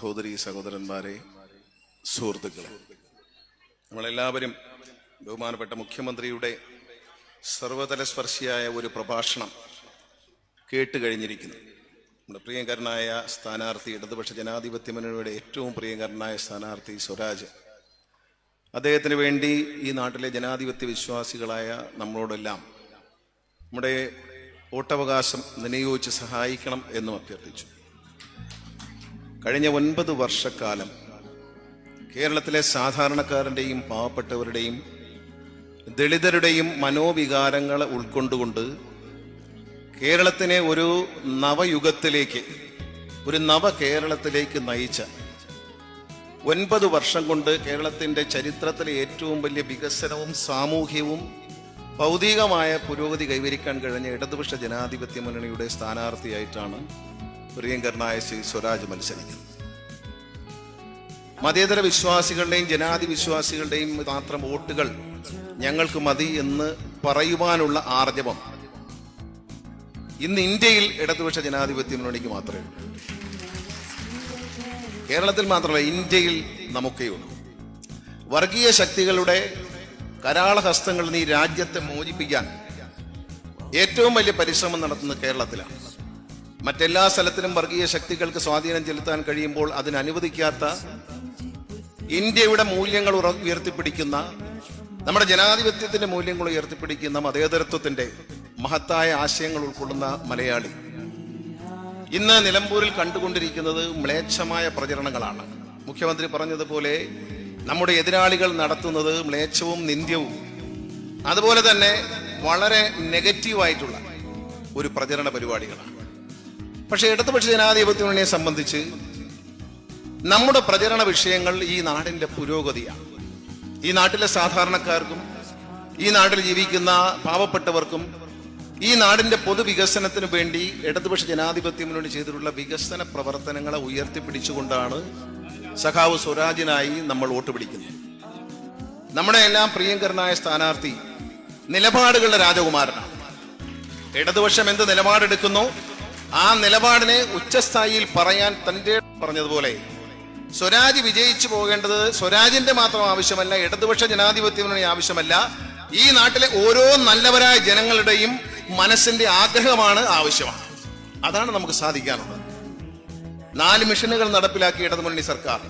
സഹോദരി സഹോദരന്മാരെ, സുഹൃത്തുക്കളെ, നമ്മളെല്ലാവരും ബഹുമാനപ്പെട്ട മുഖ്യമന്ത്രിയുടെ സർവതല സ്പർശിയായ ഒരു പ്രഭാഷണം കേട്ടുകഴിഞ്ഞിരിക്കുന്നു. നമ്മുടെ പ്രിയങ്കരനായ സ്ഥാനാർത്ഥി, ഇടതുപക്ഷ ജനാധിപത്യ മുന്നണിയുടെ ഏറ്റവും പ്രിയങ്കരനായ സ്ഥാനാർത്ഥി സ്വരാജ്, അദ്ദേഹത്തിന് വേണ്ടി ഈ നാട്ടിലെ ജനാധിപത്യ വിശ്വാസികളായ നമ്മളോടെല്ലാം നമ്മുടെ വോട്ടവകാശം വിനിയോഗിച്ച് സഹായിക്കണം എന്നും അഭ്യർത്ഥിച്ചു. കഴിഞ്ഞ 9 വർഷക്കാലം കേരളത്തിലെ സാധാരണക്കാരൻ്റെയും പാവപ്പെട്ടവരുടെയും ദളിതരുടെയും മനോവികാരങ്ങൾ ഉൾക്കൊണ്ടുകൊണ്ട് കേരളത്തിനെ ഒരു നവയുഗത്തിലേക്ക്, ഒരു നവകേരളത്തിലേക്ക് നയിച്ച 9 വർഷം കൊണ്ട് കേരളത്തിൻ്റെ ചരിത്രത്തിലെ ഏറ്റവും വലിയ വികസനവും സാമൂഹ്യവും ഭൗതികമായ പുരോഗതി കൈവരിക്കാൻ കഴിഞ്ഞ ഇടതുപക്ഷ ജനാധിപത്യ മുന്നണിയുടെ സ്ഥാനാർത്ഥിയായിട്ടാണ് പ്രിയങ്കരനായ ശ്രീ സ്വരാജ് മത്സരിക്കുന്നത്. മതേതര വിശ്വാസികളുടെയും ജനാധി വിശ്വാസികളുടെയും മാത്രം വോട്ടുകൾ ഞങ്ങൾക്ക് മതി എന്ന് പറയുവാനുള്ള ആർജവം ഇന്ന് ഇന്ത്യയിൽ ഇടതുപക്ഷ ജനാധിപത്യ മുന്നണിക്ക് മാത്രമേ ഉള്ളൂ. കേരളത്തിൽ മാത്രമല്ല, ഇന്ത്യയിൽ നമുക്കേ ഉള്ളൂ. വർഗീയ ശക്തികളുടെ കരാളഹസ്തങ്ങളിൽ നിന്ന് ഈ രാജ്യത്തെ മോചിപ്പിക്കാൻ ഏറ്റവും വലിയ പരിശ്രമം നടത്തുന്നത് കേരളത്തിലാണ്. മറ്റെല്ലാ സ്ഥലത്തിലും വർഗീയ ശക്തികൾക്ക് സ്വാധീനം ചെലുത്താൻ കഴിയുമ്പോൾ അതിനനുവദിക്കാത്ത ഇന്ത്യയുടെ മൂല്യങ്ങൾ ഉയർത്തിപ്പിടിക്കുന്ന, നമ്മുടെ ജനാധിപത്യത്തിന്റെ മൂല്യങ്ങൾ ഉയർത്തിപ്പിടിക്കുന്ന, മതേതരത്വത്തിന്റെ മഹത്തായ ആശയങ്ങൾ ഉൾക്കൊള്ളുന്ന മലയാളി ഇന്ന് നിലമ്പൂരിൽ കണ്ടുകൊണ്ടിരിക്കുന്നത് മ്ലേച്ഛമായ പ്രചരണങ്ങളാണ്. മുഖ്യമന്ത്രി പറഞ്ഞതുപോലെ നമ്മുടെ എതിരാളികൾ നടത്തുന്നത് മ്ലേച്ഛവും നിന്ദ്യവും അതുപോലെ തന്നെ വളരെ നെഗറ്റീവായിട്ടുള്ള ഒരു പ്രചരണ പരിപാടികളാണ്. പക്ഷെ ഇടതുപക്ഷ ജനാധിപത്യ മുന്നണിയെ സംബന്ധിച്ച് നമ്മുടെ പ്രചരണ വിഷയങ്ങൾ ഈ നാടിന്റെ പുരോഗതിയാണ്. ഈ നാട്ടിലെ സാധാരണക്കാർക്കും ഈ നാട്ടിൽ ജീവിക്കുന്ന പാവപ്പെട്ടവർക്കും ഈ നാടിന്റെ പൊതുവികസനത്തിന് വേണ്ടി ഇടതുപക്ഷ ജനാധിപത്യ മുന്നണി ചെയ്തിട്ടുള്ള വികസന പ്രവർത്തനങ്ങളെ ഉയർത്തിപ്പിടിച്ചുകൊണ്ടാണ് സഖാവ് സ്വരാജിനായി നമ്മൾ വോട്ട് പിടിക്കുന്നത്. നമ്മുടെ എല്ലാം പ്രിയങ്കരനായ സ്ഥാനാർത്ഥി നിലപാടുകളുടെ രാജകുമാരനാണ്. ഇടതുപക്ഷം എന്ത് നിലപാടെടുക്കുന്നു ആ നിലപാടിനെ ഉച്ചസ്ഥായിയിൽ പറയാൻ തന്റെ പറഞ്ഞതുപോലെ സ്വരാജ് വിജയിച്ചു പോകേണ്ടത് സ്വരാജിന്റെ മാത്രം ആവശ്യമല്ല, ഇടതുപക്ഷ ജനാധിപത്യ മുന്നണി ആവശ്യമല്ല, ഈ നാട്ടിലെ ഓരോ നല്ലവരായ ജനങ്ങളുടെയും മനസ്സിന്റെ ആഗ്രഹമാണ്, ആവശ്യമാണ്. അതാണ് നമുക്ക് സാധിക്കാനുള്ളത്. 4 മിഷനുകൾ നടപ്പിലാക്കിയ ഇടതുമുന്നണി സർക്കാർ.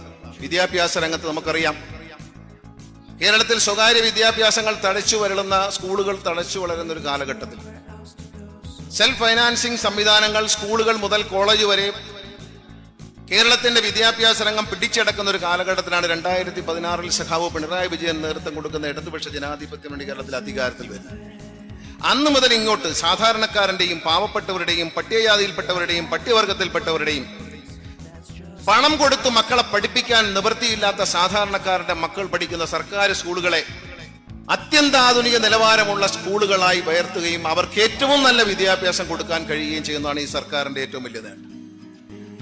വിദ്യാഭ്യാസ രംഗത്ത് നമുക്കറിയാം, കേരളത്തിൽ സ്വകാര്യ വിദ്യാഭ്യാസങ്ങൾ തഴച്ചു വരളുന്ന, സ്കൂളുകൾ തഴച്ചു വളരുന്ന ഒരു കാലഘട്ടത്തിൽ സെൽഫ് ഫൈനാൻസിങ് സംവിധാനങ്ങൾ സ്കൂളുകൾ മുതൽ കോളേജ് വരെ കേരളത്തിന്റെ വിദ്യാഭ്യാസ രംഗം പിടിച്ചടക്കുന്ന ഒരു കാലഘട്ടത്തിലാണ് 2016 സഖാവ് പിണറായി വിജയൻ നേതൃത്വം കൊടുക്കുന്ന ഇടതുപക്ഷ ജനാധിപത്യ മുന്നണി കേരളത്തിൽ അധികാരത്തിൽ വരുന്നത്. അന്ന് മുതൽ ഇങ്ങോട്ട് സാധാരണക്കാരന്റെയും പാവപ്പെട്ടവരുടെയും പട്ടികജാതിയിൽപ്പെട്ടവരുടെയും പട്ടികവർഗത്തിൽപ്പെട്ടവരുടെയും പണം കൊടുത്ത് മക്കളെ പഠിപ്പിക്കാൻ നിവൃത്തിയില്ലാത്ത സാധാരണക്കാരുടെ മക്കൾ പഠിക്കുന്ന സർക്കാർ സ്കൂളുകളെ അത്യന്താധുനിക നിലവാരമുള്ള സ്കൂളുകളായി ഉയർത്തുകയും അവർക്ക് ഏറ്റവും നല്ല വിദ്യാഭ്യാസം കൊടുക്കാൻ കഴിയുകയും ചെയ്യുന്നതാണ് ഈ സർക്കാരിന്റെ ഏറ്റവും വലിയ നേട്ടം.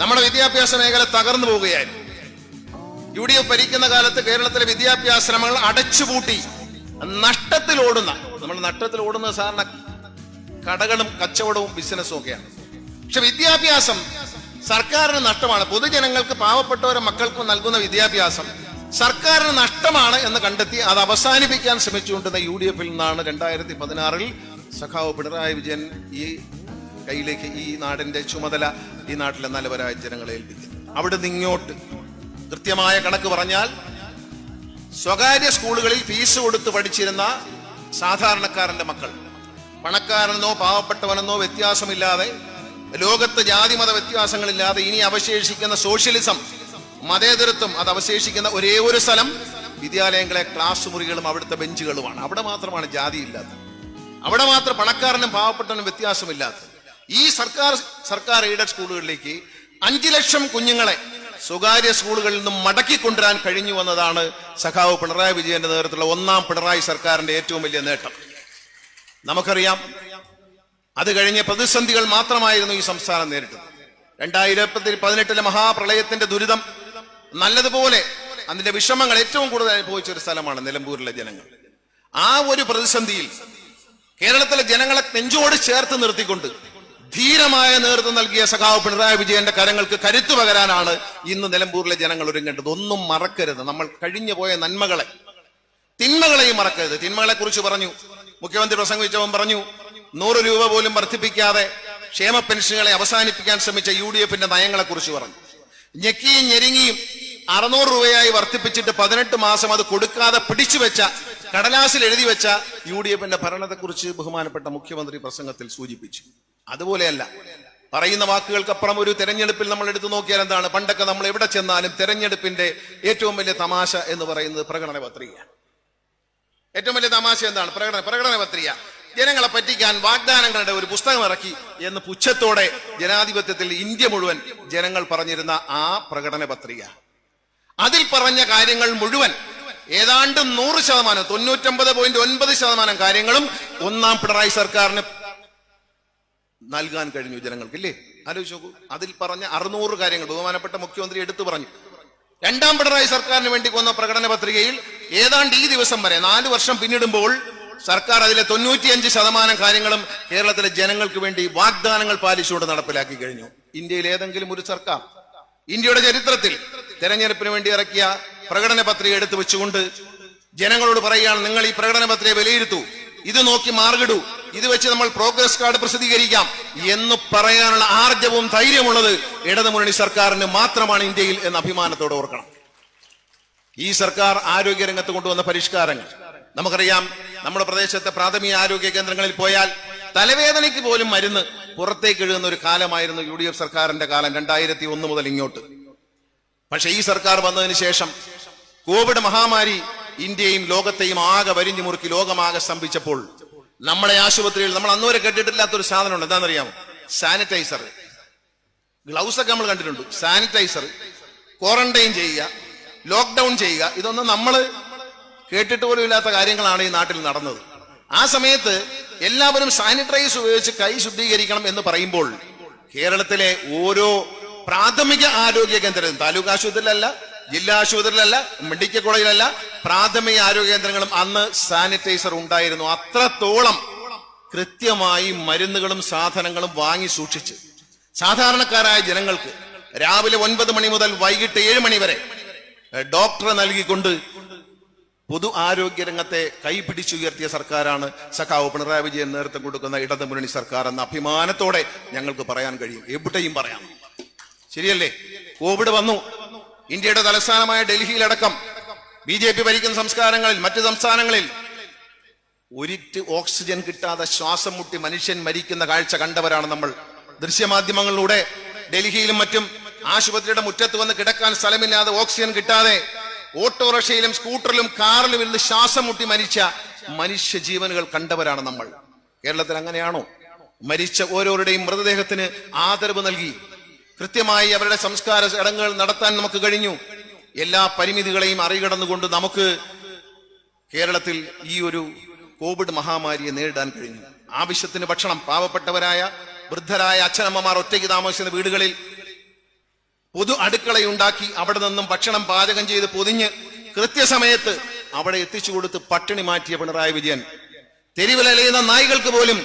നമ്മുടെ വിദ്യാഭ്യാസ മേഖല തകർന്നു പോവുകയായിരുന്നു. UDF ഭരിക്കുന്ന കാലത്ത് കേരളത്തിലെ വിദ്യാഭ്യാസ ശ്രമങ്ങൾ അടച്ചുപൂട്ടി നഷ്ടത്തിൽ ഓടുന്ന, നമ്മൾ നഷ്ടത്തിൽ ഓടുന്ന സാധാരണ കടകളും കച്ചവടവും ബിസിനസ്സും ഒക്കെയാണ്. പക്ഷെ വിദ്യാഭ്യാസം സർക്കാരിന് നഷ്ടമാണ്. പൊതുജനങ്ങൾക്ക്, പാവപ്പെട്ടവരെ മക്കൾക്ക് നൽകുന്ന വിദ്യാഭ്യാസം സർക്കാരിന് നഷ്ടമാണ് എന്ന് കണ്ടെത്തി അത് അവസാനിപ്പിക്കാൻ ശ്രമിച്ചുകൊണ്ടിരുന്ന UDF നിന്നാണ് 2016 സഖാവ് പിണറായി വിജയൻ ഈ കയ്യിലേക്ക് ഈ നാടിന്റെ ചുമതല ഈ നാട്ടിലെ നല്ലവരായ ജനങ്ങളെ ഏൽപ്പിക്കുന്നത്. അവിടെ നിന്ന് ഇങ്ങോട്ട് കൃത്യമായ കണക്ക് പറഞ്ഞാൽ സ്വകാര്യ സ്കൂളുകളിൽ ഫീസ് കൊടുത്ത് പഠിച്ചിരുന്ന സാധാരണക്കാരന്റെ മക്കൾ, പണക്കാരനെന്നോ പാവപ്പെട്ടവനെന്നോ വ്യത്യാസമില്ലാതെ, ലോകത്ത് ജാതിമത വ്യത്യാസങ്ങളില്ലാതെ ഇനി അവശേഷിക്കുന്ന സോഷ്യലിസം, മതേതരത്വം അത് അവശേഷിക്കുന്ന ഒരേ ഒരു സ്ഥലം വിദ്യാലയങ്ങളെ ക്ലാസ് മുറികളും അവിടുത്തെ ബെഞ്ചുകളുമാണ്. അവിടെ മാത്രമാണ് ജാതി ഇല്ലാത്തത്, അവിടെ മാത്രം പണക്കാരനും പാവപ്പെട്ടവനും വ്യത്യാസമില്ലാത്തത്. ഈ സർക്കാർ എയ്ഡഡ് സ്കൂളുകളിലേക്ക് 5 ലക്ഷം കുഞ്ഞുങ്ങളെ സ്വകാര്യ സ്കൂളുകളിൽ നിന്നും മടക്കിക്കൊണ്ടുവരാൻ കഴിഞ്ഞു വന്നതാണ് സഖാവ് പിണറായി വിജയന്റെ നേതൃത്വത്തിലുള്ള 1ാം പിണറായി സർക്കാരിന്റെ ഏറ്റവും വലിയ നേട്ടം. നമുക്കറിയാം, അത് കഴിഞ്ഞ പ്രതിസന്ധികൾ മാത്രമായിരുന്നു ഈ സംസ്ഥാനം നേരിട്ടത്. 2018 മഹാപ്രളയത്തിന്റെ ദുരിതം നല്ലതുപോലെ അതിന്റെ വിഷമങ്ങൾ ഏറ്റവും കൂടുതൽ അനുഭവിച്ച ഒരു സ്ഥലമാണ് നിലമ്പൂരിലെ ജനങ്ങൾ. ആ ഒരു പ്രതിസന്ധിയിൽ കേരളത്തിലെ ജനങ്ങളെ നെഞ്ചോട് ചേർത്ത് നിർത്തിക്കൊണ്ട് ധീരമായ നേതൃത്വം നൽകിയ സഖാവ് പിണറായി വിജയന്റെ കരങ്ങൾക്ക് കരുത്തു പകരാനാണ് ഇന്ന് നിലമ്പൂരിലെ ജനങ്ങൾ ഒരുങ്ങേണ്ടത്. ഒന്നും മറക്കരുത്. നമ്മൾ കഴിഞ്ഞു പോയ നന്മകളെ, തിന്മകളെയും മറക്കരുത്. തിന്മകളെ കുറിച്ച് പറഞ്ഞു, മുഖ്യമന്ത്രി പ്രസംഗിച്ചവൻ പറഞ്ഞു 100 രൂപ പോലും വർദ്ധിപ്പിക്കാതെ ക്ഷേമ പെൻഷനുകളെ അവസാനിപ്പിക്കാൻ ശ്രമിച്ച UDF നയങ്ങളെ കുറിച്ച് പറഞ്ഞു. ഞെക്കിയും ഞെരുങ്ങിയും 600 രൂപയായി വർദ്ധിപ്പിച്ചിട്ട് 18 മാസം അത് കൊടുക്കാതെ പിടിച്ചു വെച്ച, കടലാസിൽ എഴുതി വെച്ച UDF ഭരണത്തെക്കുറിച്ച് ബഹുമാനപ്പെട്ട മുഖ്യമന്ത്രി പ്രസംഗത്തിൽ സൂചിപ്പിച്ചു. അതുപോലെയല്ല, പറയുന്ന വാക്കുകൾക്കപ്പുറം ഒരു തെരഞ്ഞെടുപ്പിൽ നമ്മൾ എടുത്തു നോക്കിയാൽ എന്താണ്? പണ്ടൊക്കെ നമ്മൾ എവിടെ ചെന്നാലും തെരഞ്ഞെടുപ്പിന്റെ ഏറ്റവും വലിയ തമാശ എന്ന് പറയുന്നത് പ്രകടന പത്രിക. ഏറ്റവും വലിയ തമാശ എന്താണ്? പ്രകടന പത്രിക. ജനങ്ങളെ പറ്റിക്കാൻ വാഗ്ദാനങ്ങളുടെ ഒരു പുസ്തകം ഇറക്കി എന്ന് പുച്ഛത്തോടെ ജനാധിപത്യത്തിൽ ഇന്ത്യ മുഴുവൻ ജനങ്ങൾ പറഞ്ഞിരുന്ന ആ പ്രകടന പത്രിക, അതിൽ പറഞ്ഞ കാര്യങ്ങൾ മുഴുവൻ ഏതാണ്ട് 100%, 99.9% കാര്യങ്ങളും ഒന്നാം പിണറായി സർക്കാരിന് നൽകാൻ കഴിഞ്ഞു ജനങ്ങൾക്ക്. ഇല്ലേ? ആലോചിച്ച് നോക്കൂ. അതിൽ പറഞ്ഞ 600 കാര്യങ്ങൾ ബഹുമാനപ്പെട്ട മുഖ്യമന്ത്രി എടുത്തു പറഞ്ഞു. രണ്ടാം പിണറായി സർക്കാരിന് വേണ്ടി കൊന്ന പ്രകടന പത്രികയിൽ ഏതാണ്ട് ഈ ദിവസം വരെ 4 വർഷം പിന്നിടുമ്പോൾ സർക്കാർ അതിലെ 95% കാര്യങ്ങളും കേരളത്തിലെ ജനങ്ങൾക്ക് വേണ്ടി വാഗ്ദാനങ്ങൾ പാലിച്ചുകൊണ്ട് നടപ്പിലാക്കി കഴിഞ്ഞു. ഇന്ത്യയിൽ ഏതെങ്കിലും ഒരു സർക്കാർ ഇന്ത്യയുടെ ചരിത്രത്തിൽ തെരഞ്ഞെടുപ്പിന് വേണ്ടി ഇറക്കിയ പ്രകടന പത്രിക എടുത്തു വെച്ചുകൊണ്ട് ജനങ്ങളോട് പറയുകയാണ്, നിങ്ങൾ ഈ പ്രകടന പത്രിക വിലയിരുത്തൂ, ഇത് നോക്കി മാർഗിടൂ, ഇത് വെച്ച് നമ്മൾ പ്രോഗ്രസ് കാർഡ് പ്രസിദ്ധീകരിക്കാം എന്ന് പറയാനുള്ള ആർജവും ധൈര്യമുള്ളത് ഇടതുമുന്നണി സർക്കാരിന് മാത്രമാണ് ഇന്ത്യയിൽ എന്ന് അഭിമാനത്തോടെ ഓർക്കണം. ഈ സർക്കാർ ആരോഗ്യരംഗത്ത് കൊണ്ടുവന്ന പരിഷ്കാരങ്ങൾ നമുക്കറിയാം. നമ്മുടെ പ്രദേശത്തെ പ്രാഥമിക ആരോഗ്യ കേന്ദ്രങ്ങളിൽ പോയാൽ തലവേദനയ്ക്ക് പോലും മരുന്ന് പുറത്തേക്ക് എഴുതുന്ന ഒരു കാലമായിരുന്നു UDF സർക്കാരിന്റെ കാലം, 2001 മുതൽ ഇങ്ങോട്ട്. പക്ഷെ ഈ സർക്കാർ വന്നതിന് ശേഷം കോവിഡ് മഹാമാരി ഇന്ത്യയും ലോകത്തെയും ആകെ വരിഞ്ഞു മുറുക്കി ലോകമാകെ സ്തംഭിച്ചപ്പോൾ നമ്മളെ ആശുപത്രിയിൽ നമ്മൾ അന്നുവരെ കേട്ടിട്ടില്ലാത്തൊരു സാധനമുണ്ട്. എന്താണെന്നറിയാമോ? സാനിറ്റൈസർ. ഗ്ലൗസ് ഒക്കെ നമ്മൾ കണ്ടിട്ടുണ്ട്. സാനിറ്റൈസർ, ക്വാറന്റൈൻ ചെയ്യുക, ലോക്ക്ഡൌൺ ചെയ്യുക, ഇതൊന്നും നമ്മൾ കേട്ടിട്ട് പോലും ഇല്ലാത്ത കാര്യങ്ങളാണ് ഈ നാട്ടിൽ നടന്നത്. ആ സമയത്ത് എല്ലാവരും സാനിറ്റൈസ് ഉപയോഗിച്ച് കൈ ശുദ്ധീകരിക്കണം എന്ന് പറയുമ്പോൾ കേരളത്തിലെ ഓരോ പ്രാഥമിക ആരോഗ്യ കേന്ദ്രം, താലൂക്ക് ആശുപത്രിയിലല്ല, ജില്ലാ ആശുപത്രിയിലല്ല, മെഡിക്കൽ കോളേജിലല്ല, പ്രാഥമിക ആരോഗ്യ കേന്ദ്രങ്ങളും അന്ന് സാനിറ്റൈസർ ഉണ്ടായിരുന്നു. അത്രത്തോളം കൃത്യമായി മരുന്നുകളും സാധനങ്ങളും വാങ്ങി സൂക്ഷിച്ച് സാധാരണക്കാരായ ജനങ്ങൾക്ക് രാവിലെ 9 മണി മുതൽ വൈകിട്ട് 7 മണി വരെ ഡോക്ടറെ നൽകിക്കൊണ്ട് പൊതു ആരോഗ്യ രംഗത്തെ കൈപിടിച്ചുയർത്തിയ സർക്കാരാണ് സഖാവ് പിണറായി വിജയൻ നേതൃത്വം കൊടുക്കുന്ന ഇടതുമുന്നണി സർക്കാർ എന്ന അഭിമാനത്തോടെ ഞങ്ങൾക്ക് പറയാൻ കഴിയും. എവിടെയും പറയാം. ശരിയല്ലേ? കോവിഡ് വന്നു. ഇന്ത്യയുടെ തലസ്ഥാനമായ ഡൽഹിയിലടക്കം BJP ഭരിക്കുന്ന സംസ്കാരങ്ങളിൽ, മറ്റു സംസ്ഥാനങ്ങളിൽ ഒരിറ്റ് ഓക്സിജൻ കിട്ടാതെ ശ്വാസം മുട്ടി മനുഷ്യൻ മരിക്കുന്ന കാഴ്ച കണ്ടവരാണ് നമ്മൾ. ദൃശ്യമാധ്യമങ്ങളിലൂടെ ഡൽഹിയിലും മറ്റും ആശുപത്രിയുടെ മുറ്റത്ത് വന്ന് കിടക്കാൻ സ്ഥലമില്ലാതെ ഓക്സിജൻ കിട്ടാതെ ഓട്ടോറിക്ഷയിലും സ്കൂട്ടറിലും കാറിലും ഇരുന്ന് ശ്വാസം മുട്ടി മരിച്ച മനുഷ്യ ജീവനുകൾ കണ്ടവരാണ് നമ്മൾ. കേരളത്തിൽ അങ്ങനെയാണോ? മരിച്ച ഓരോരുടെയും മൃതദേഹത്തിന് ആദരവ് നൽകി കൃത്യമായി അവരുടെ സംസ്കാര ചടങ്ങുകൾ നടത്താൻ നമുക്ക് കഴിഞ്ഞു. എല്ലാ പരിമിതികളെയും മറികടന്നുകൊണ്ട് നമുക്ക് കേരളത്തിൽ ഈ ഒരു കോവിഡ് മഹാമാരിയെ നേരിടാൻ കഴിഞ്ഞു. ആവശ്യത്തിന് ഭക്ഷണം പാവപ്പെട്ടവരായ വൃദ്ധരായ അച്ഛനമ്മമാർ ഒറ്റയ്ക്ക് താമസിക്കുന്ന വീടുകളിൽ പൊതു അടുക്കളയുണ്ടാക്കി അവിടെ നിന്നും ഭക്ഷണം പാചകം ചെയ്ത് പൊതിഞ്ഞ് കൃത്യസമയത്ത് അവിടെ എത്തിച്ചു കൊടുത്ത് പട്ടിണി മാറ്റിയ പിണറായി വിജയൻ തെരുവിലലയുന്ന നായ്കൾക്ക് പോലും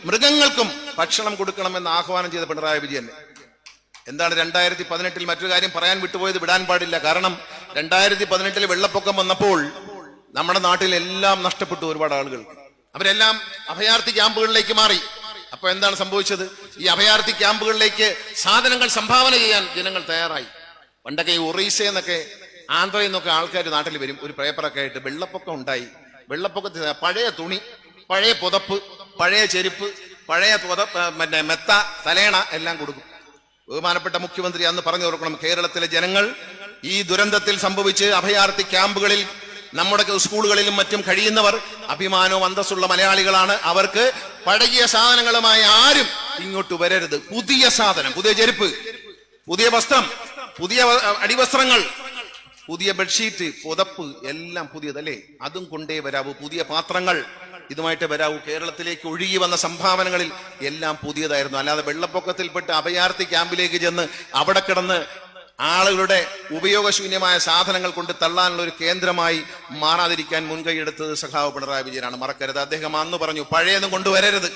മൃഗങ്ങൾക്കും ഭക്ഷണം കൊടുക്കണമെന്ന് ആഹ്വാനം ചെയ്ത പിണറായി വിജയൻ എന്താണ് 2018 മറ്റൊരു കാര്യം പറയാൻ വിട്ടുപോയത്, വിടാൻ പാടില്ല. കാരണം 2018 വെള്ളപ്പൊക്കം വന്നപ്പോൾ നമ്മുടെ നാട്ടിൽ എല്ലാം നഷ്ടപ്പെട്ടു. ഒരുപാട് ആളുകൾക്ക് അവരെല്ലാം അഭയാർത്ഥി ക്യാമ്പുകളിലേക്ക് മാറി. അപ്പൊ എന്താണ് സംഭവിച്ചത്? ഈ അഭയാർത്ഥി ക്യാമ്പുകളിലേക്ക് സാധനങ്ങൾ സംഭാവന ചെയ്യാൻ ജനങ്ങൾ തയ്യാറായി. പണ്ടൊക്കെ ഈ ഒറീസയെന്നൊക്കെ ആന്ധ്രയിൽ നിന്നൊക്കെ ആൾക്കാർ നാട്ടിൽ വരും ഒരു പേപ്പറൊക്കെ ആയിട്ട്. വെള്ളപ്പൊക്കം ഉണ്ടായി. വെള്ളപ്പൊക്കത്തിൽ പഴയ തുണി, പഴയ പുതപ്പ്, പഴയ ചെരുപ്പ്, പഴയ മെത്ത, തലേണ എല്ലാം കൊടുക്കും. ബഹുമാനപ്പെട്ട മുഖ്യമന്ത്രി അന്ന് പറഞ്ഞു കൊടുക്കണം, കേരളത്തിലെ ജനങ്ങൾ ഈ ദുരന്തത്തിൽ സംഭവിച്ച് അഭയാർത്ഥി ക്യാമ്പുകളിൽ നമ്മുടെ സ്കൂളുകളിലും മറ്റും കഴിയുന്നവർ അഭിമാനവും അന്തസ്സുള്ള മലയാളികളാണ്. അവർക്ക് പഴകിയ സാധനങ്ങളുമായി ആരും ഇങ്ങോട്ട് വരരുത്. പുതിയ സാധനം, പുതിയ ചെരുപ്പ്, പുതിയ വസ്ത്രം, പുതിയ അടിവസ്ത്രങ്ങൾ, പുതിയ ബെഡ്ഷീറ്റ്, പുതപ്പ് എല്ലാം പുതിയതല്ലേ, അതും കൊണ്ടേ വരാവൂ. പുതിയ പാത്രങ്ങൾ ഇതുമായിട്ട് വരാവൂ. കേരളത്തിലേക്ക് ഒഴുകി വന്ന സംഭാവനകളിൽ എല്ലാം പുതിയതായിരുന്നു. അല്ലാതെ വെള്ളപ്പൊക്കത്തിൽപ്പെട്ട് അഭയാർത്ഥി ക്യാമ്പിലേക്ക് ചെന്ന് അവിടെ കിടന്ന് ആളുകളുടെ ഉപയോഗശൂന്യമായ സാധനങ്ങൾ കൊണ്ട് തള്ളാനുള്ള ഒരു കേന്ദ്രമായി മാറാതിരിക്കാൻ മുൻകൈയെടുത്തത് സഖാവ് പിണറായി വിജയനാണ്. മറക്കരുത്. അദ്ദേഹം അന്ന് പറഞ്ഞു, പഴയൊന്നും കൊണ്ടുവരരുത്,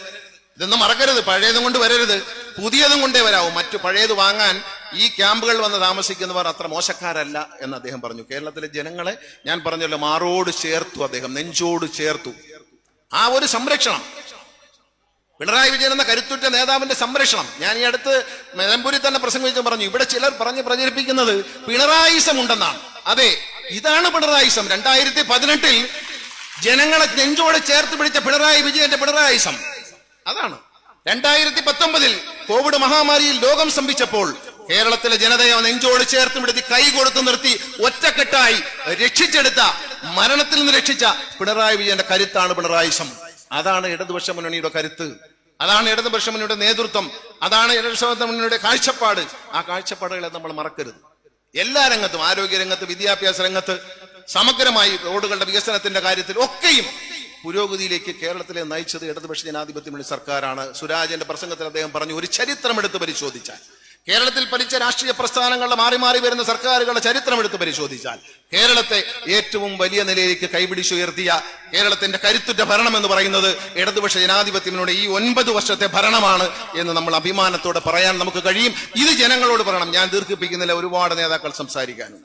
ഇതൊന്നും മറക്കരുത്. പഴയതും കൊണ്ട് വരരുത്, പുതിയതും കൊണ്ടേ വരാവൂ. മറ്റു പഴയത് വാങ്ങാൻ ഈ ക്യാമ്പുകൾ വന്ന് താമസിക്കുന്നവർ അത്ര മോശക്കാരല്ല എന്ന് അദ്ദേഹം പറഞ്ഞു. കേരളത്തിലെ ജനങ്ങളെ ഞാൻ പറഞ്ഞല്ലോ മാറോട് ചേർത്തു, അദ്ദേഹം നെഞ്ചോട് ചേർത്തു. ആ ഒരു സംരക്ഷണം, പിണറായി വിജയൻ എന്ന കരുത്തുറ്റ നേതാവിന്റെ സംരക്ഷണം. ഞാൻ ഈ അടുത്ത് നിലമ്പൂരിൽ തന്നെ പ്രസംഗിച്ച് പറഞ്ഞു, ഇവിടെ ചിലർ പറഞ്ഞ് പ്രചരിപ്പിക്കുന്നത് പിണറായിസം ഉണ്ടെന്നാണ്. അതെ, ഇതാണ് പിണറായിസം. 2018 ജനങ്ങളെ നെഞ്ചോട് ചേർത്ത് പിടിച്ച പിണറായി വിജയന്റെ പിണറായിസം അതാണ്. 2019 കോവിഡ് മഹാമാരിയിൽ ലോകം സ്തംഭിച്ചപ്പോൾ കേരളത്തിലെ ജനതയെ നെഞ്ചോട് ചേർത്ത് പിടിച്ച് കൈ കൊടുത്തു നിർത്തി ഒറ്റക്കെട്ടായി രക്ഷിച്ചെടുത്ത, മരണത്തിൽ നിന്ന് രക്ഷിച്ച പിണറായി വിജയന്റെ കരുത്താണ് പിണറായിസം. അതാണ് ഇടതുപക്ഷ മുന്നണിയുടെ കരുത്ത്, അതാണ് ഇടതുപക്ഷ മുന്നണിയുടെ നേതൃത്വം, അതാണ് ഇടതുപക്ഷ മുന്നണിയുടെ കാഴ്ചപ്പാട്. ആ കാഴ്ചപ്പാടുകളെ നമ്മൾ മറക്കരുത്. എല്ലാ രംഗത്തും, ആരോഗ്യ രംഗത്ത്, വിദ്യാഭ്യാസ രംഗത്ത്, സമഗ്രമായി റോഡുകളുടെ വികസനത്തിന്റെ കാര്യത്തിൽ ഒക്കെയും പുരോഗതിയിലേക്ക് കേരളത്തിലെ നയിച്ചത് ഇടതുപക്ഷ ജനാധിപത്യ മുന്നണി സർക്കാരാണ്. സുരാജന്റെ പ്രസംഗത്തിൽ അദ്ദേഹം പറഞ്ഞു, ഒരു ചരിത്രം എടുത്ത് പരിശോധിച്ചാൽ, കേരളത്തിൽ ഭരിച്ച രാഷ്ട്രീയ പ്രസ്ഥാനങ്ങളുടെ മാറി മാറി വരുന്ന സർക്കാരുകളുടെ ചരിത്രം എടുത്ത് പരിശോധിച്ചാൽ കേരളത്തെ ഏറ്റവും വലിയ നിലയിലേക്ക് കൈപിടിച്ചുയർത്തിയ കേരളത്തിന്റെ കരുത്തുറ്റ ഭരണം എന്ന് പറയുന്നത് ഇടതുപക്ഷ ജനാധിപത്യ മുന്നണിയുടെ ഈ 9 വർഷത്തെ ഭരണമാണ് എന്ന് നമ്മൾ അഭിമാനത്തോടെ പറയാൻ നമുക്ക് കഴിയും. ഇത് ജനങ്ങളോട് പറയണം. ഞാൻ ദീർഘിപ്പിക്കുന്നില്ല, ഒരുപാട് നേതാക്കൾ സംസാരിക്കാനും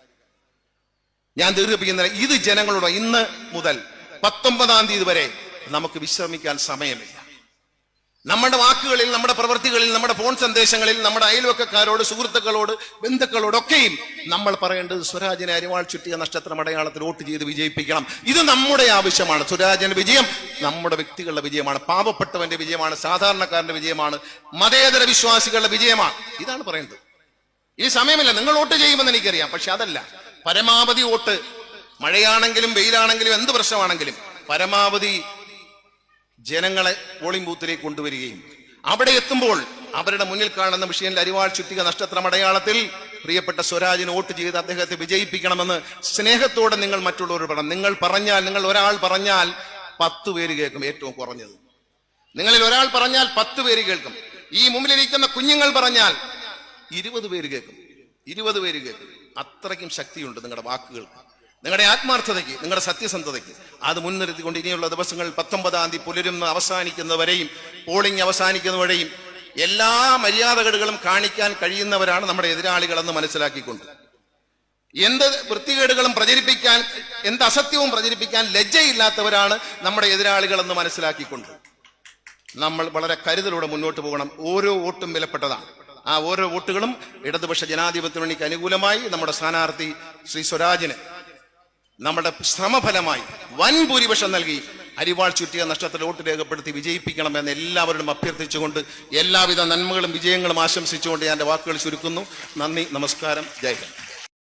ഞാൻ ദീർഘിപ്പിക്കുന്നില്ല. ഇത് ജനങ്ങളോട് ഇന്ന് മുതൽ 19-ാം തീയതി വരെ നമുക്ക് വിശ്രമിക്കാൻ സമയമില്ല. നമ്മുടെ വാക്കുകളിൽ, നമ്മുടെ പ്രവൃത്തികളിൽ, നമ്മുടെ ഫോൺ സന്ദേശങ്ങളിൽ, നമ്മുടെ അയൽവക്കക്കാരോട്, സുഹൃത്തുക്കളോട്, ബന്ധുക്കളോടൊക്കെയും നമ്മൾ പറയേണ്ടത് സ്വരാജിനെ അരിവാൾ ചുറ്റിയ നക്ഷത്രം അടയാളത്തിൽ വോട്ട് ചെയ്ത് വിജയിപ്പിക്കണം. ഇത് നമ്മുടെ ആവശ്യമാണ്. സ്വരാജിന്റെ വിജയം നമ്മുടെ വ്യക്തികളുടെ വിജയമാണ്, പാവപ്പെട്ടവന്റെ വിജയമാണ്, സാധാരണക്കാരന്റെ വിജയമാണ്, മതേതര വിശ്വാസികളുടെ വിജയമാണ്. ഇതാണ് പറയുന്നത്. ഈ സമയമില്ല. നിങ്ങൾ വോട്ട് ചെയ്യുമെന്ന് എനിക്കറിയാം, പക്ഷെ അതല്ല പരമാവധി വോട്ട്. മഴയാണെങ്കിലും വെയിലാണെങ്കിലും എന്ത് പ്രശ്നമാണെങ്കിലും പരമാവധി ജനങ്ങളെ പോളിംഗ് ബൂത്തിലേക്ക് കൊണ്ടുവരികയും അവിടെ എത്തുമ്പോൾ അവരുടെ മുന്നിൽ കാണുന്ന വിഷയത്തിൽ അരിവാൾ ചുറ്റിക നക്ഷത്രം അടയാളത്തിൽ പ്രിയപ്പെട്ട സ്വരാജിന് വോട്ട് ചെയ്ത് അദ്ദേഹത്തെ വിജയിപ്പിക്കണമെന്ന് സ്നേഹത്തോടെ നിങ്ങൾ മറ്റുള്ളവർ പറയണം. നിങ്ങൾ ഒരാൾ പറഞ്ഞാൽ 10 പേര് കേൾക്കും, ഏറ്റവും കുറഞ്ഞത്. നിങ്ങളിൽ ഒരാൾ പറഞ്ഞാൽ 10 പേര് കേൾക്കും. ഈ മുമ്പിലിരിക്കുന്ന കുഞ്ഞുങ്ങൾ പറഞ്ഞാൽ 20 പേര് കേൾക്കും, 20 പേര് കേൾക്കും. അത്രയ്ക്കും ശക്തിയുണ്ട് നിങ്ങളുടെ വാക്കുകൾക്ക്, നിങ്ങളുടെ ആത്മാർത്ഥതയ്ക്ക്, നിങ്ങളുടെ സത്യസന്ധതയ്ക്ക്. അത് മുൻനിർത്തിക്കൊണ്ട് ഇനിയുള്ള ദിവസങ്ങൾ 19-ാം തീയതി പുലരുന്ന അവസാനിക്കുന്നവരെയും പോളിംഗ് അവസാനിക്കുന്നവരെയും എല്ലാ മര്യാദകേടുകളും കാണിക്കാൻ കഴിയുന്നവരാണ് നമ്മുടെ എതിരാളികളെന്ന് മനസ്സിലാക്കിക്കൊണ്ട്, എന്ത് വൃത്തികേടുകളും പ്രചരിപ്പിക്കാൻ, എന്ത് അസത്യവും പ്രചരിപ്പിക്കാൻ ലജ്ജയില്ലാത്തവരാണ് നമ്മുടെ എതിരാളികളെന്ന് മനസ്സിലാക്കിക്കൊണ്ട് നമ്മൾ വളരെ കരുതലോടെ മുന്നോട്ട് പോകണം. ഓരോ വോട്ടും വിലപ്പെട്ടതാണ്. ആ ഓരോ വോട്ടുകളും ഇടതുപക്ഷ ജനാധിപത്യ മുന്നണിക്ക് അനുകൂലമായി നമ്മുടെ സ്ഥാനാർത്ഥി ശ്രീ സ്വരാജിന് നമ്മുടെ ശ്രമഫലമായി വൻ ഭൂരിപക്ഷം നൽകി അരിവാൾ ചുറ്റിയ നഷ്ടത്തിൽ വോട്ട് രേഖപ്പെടുത്തി വിജയിപ്പിക്കണമെന്ന് എല്ലാവരോടും അഭ്യർത്ഥിച്ചുകൊണ്ട് എല്ലാവിധ നന്മകളും വിജയങ്ങളും ആശംസിച്ചുകൊണ്ട് ഞാൻ എൻ്റെ വാക്കുകൾ ചുരുക്കുന്നു. നന്ദി, നമസ്കാരം, ജയ് ഹിന്ദ്.